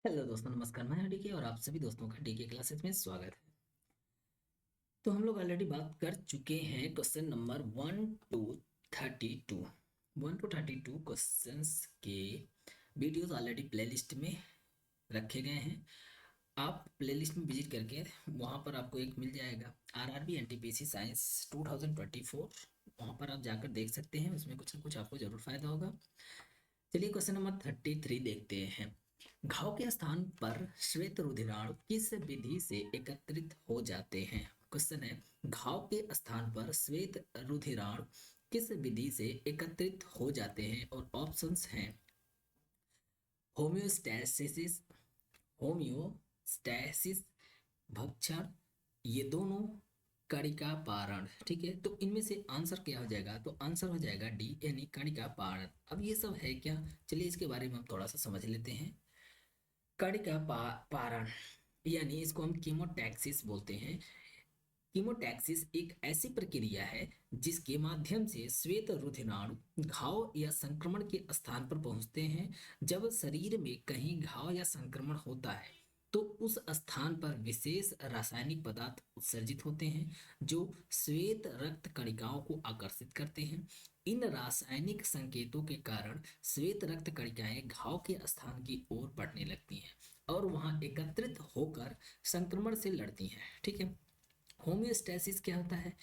Hello दोस्तों, नमस्कार। मैं हूं डीके और आप सभी दोस्तों का डीके क्लासेस में स्वागत है। तो हम लोग ऑलरेडी बात कर चुके हैं question number 1 to 32। 1 to 32 questions के वीडियोस ऑलरेडी प्लेलिस्ट में रखे गए हैं। आप प्लेलिस्ट में विजिट करके वहाँ पर आपको एक मिल जाएगा आरआरबी एनटीपीसी साइंस 2024। वहाँ पर आप जाकर देख सकते हैं, उसमें कुछ ना कुछ आपको जरूर फायदा होगा। चलिए क्वेश्चन नंबर 33 देखते हैं। घाव के स्थान पर श्वेत रुधिराणु किस विधि से एकत्रित हो जाते हैं? क्वेश्चन है, घाव के स्थान पर श्वेत रुधिराणु किस विधि से एकत्रित हो जाते हैं? और ऑप्शंस हैं होम्योस्टैसिस, होम्योस्टैसिस, भक्षण, ये दोनों, कणिका पारण। ठीक है, तो इनमें से आंसर क्या हो जाएगा? तो आंसर हो जाएगा डी, यानी कणिका पारण। अब ये सब है क्या? चलिए इसके बारे में हम थोड़ा सा समझ लेते हैं। कणिका पारण यानी इसको हम कीमोटैक्सिस बोलते हैं। कीमोटैक्सिस एक ऐसी प्रक्रिया है जिसके माध्यम से श्वेत रुधिराणु घाव या संक्रमण के स्थान पर पहुंचते हैं। जब शरीर में कहीं घाव या संक्रमण होता है तो उस स्थान पर विशेष रासायनिक पदार्थ उत्सर्जित होते हैं जो श्वेत रक्त कणिकाओं को आकर्षित करते हैं। इन रासायनिक संकेतों के कारण श्वेत रक्त कणिकाएं घाव के स्थान की ओर बढ़ने लगती हैं और वहां एकत्रित होकर संक्रमण से लड़ती हैं। ठीक है, होम्योस्टैसिस क्या होता है?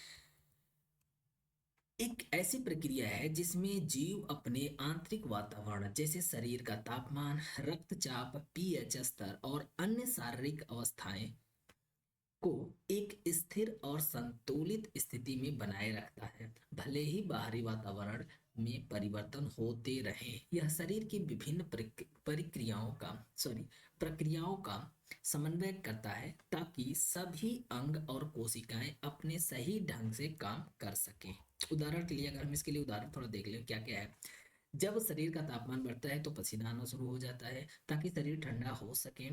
एक ऐसी प्रक्रिया है जिसमें जीव अपने आंतरिक वातावरण जैसे शरीर का तापमान, रक्तचाप, पीएच स्तर और अन्य शारीरिक अवस्थाएं को एक स्थिर और संतुलित स्थिति में बनाए रखता है, भले ही बाहरी वातावरण में परिवर्तन होते रहे। यह शरीर की विभिन्न प्रक्रियाओं का समन्वय करता है ताकि सभी अंग और कोशिकाएं अपने सही ढंग से काम कर सकें। उदाहरण के लिए अगर हम इसके लिए उदाहरण थोड़ा देख लें, क्या क्या है। जब शरीर का तापमान बढ़ता है तो पसीना आना शुरू हो जाता है ताकि शरीर ठंडा हो सके।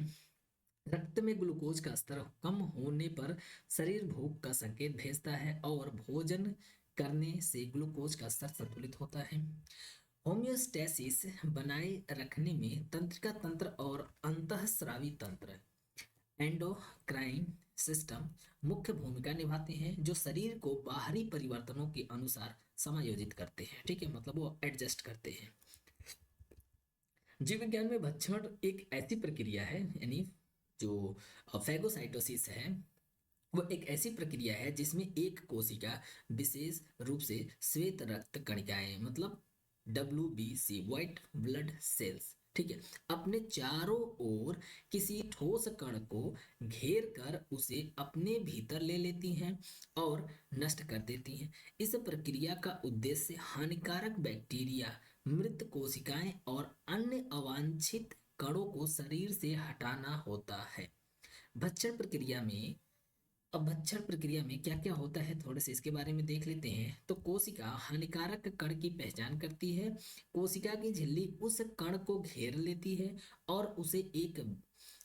रक्त में ग्लूकोज का स्तर कम होने पर शरीर भूख का संकेत भेजता है और भोजन करने से ग्लूकोज का स्तर संतुलित होता है। होम्योस्टैसिस बनाए रखने में तंत्रिका तंत्र और अंतःस्रावी तंत्र, एंडोक्राइन सिस्टम, मुख्य भूमिका निभाते हैं जो शरीर को बाहरी परिवर्तनों के अनुसार समायोजित करते हैं। ठीक है, मतलब वो एडजस्ट करते हैं। जीव विज्ञान में भक्षण एक ऐसी प्रक्रिया है, यानी जो फैगोसाइटोसिस है, वो एक ऐसी प्रक्रिया है जिसमें एक कोशिका विशेष रूप से श्वेत रक्त कणिकाएं, मतलब WBC, व्हाइट ब्लड सेल्स, ठीक है, अपने चारों ओर किसी ठोस कण को घेर कर उसे अपने भीतर ले लेती हैं और नष्ट कर देती हैं। इस प्रक्रिया का उद्देश्य हानिकारक बैक्टीरिया, मृत कोशिकाएं और अन्य अवांछित कणों को शरीर से हटाना होता है। भक्षण प्रक्रिया में अब भक्षण प्रक्रिया में क्या क्या होता है, थोड़े से इसके बारे में देख लेते हैं। तो कोशिका हानिकारक कण की पहचान करती है, कोशिका की झिल्ली उस कण को घेर लेती है और उसे एक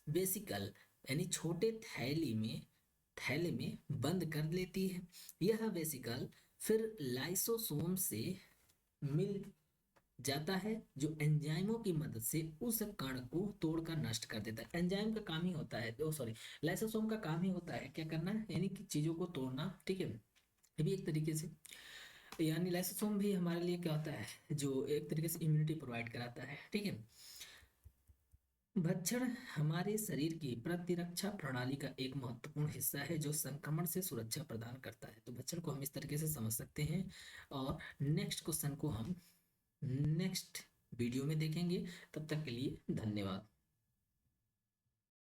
वेसिकल यानी छोटे थैले में बंद कर लेती है। यह वेसिकल फिर लाइसोसोम से मिल जाता है जो एंजाइमों की मदद से उस कण को तोड़कर नष्ट कर देता है। एंजाइम का काम ही होता है, ओ सॉरी, लाइसोसोम का काम ही होता है क्या करना है, यानी कि चीजों को तोड़ना। ठीक है, ये भी एक तरीके से, यानी लाइसोसोम भी हमारे लिए क्या होता है, जो एक तरीके से इम्यूनिटी प्रोवाइड कराता है। ठीक है, भक्षण हमारे शरीर की प्रतिरक्षा प्रणाली का एक महत्वपूर्ण हिस्सा है जो संक्रमण से सुरक्षा प्रदान करता है। तो भक्षण को हम इस तरीके से समझ सकते हैं और नेक्स्ट क्वेश्चन को हम नेक्स्ट वीडियो में देखेंगे। तब तक के लिए धन्यवाद।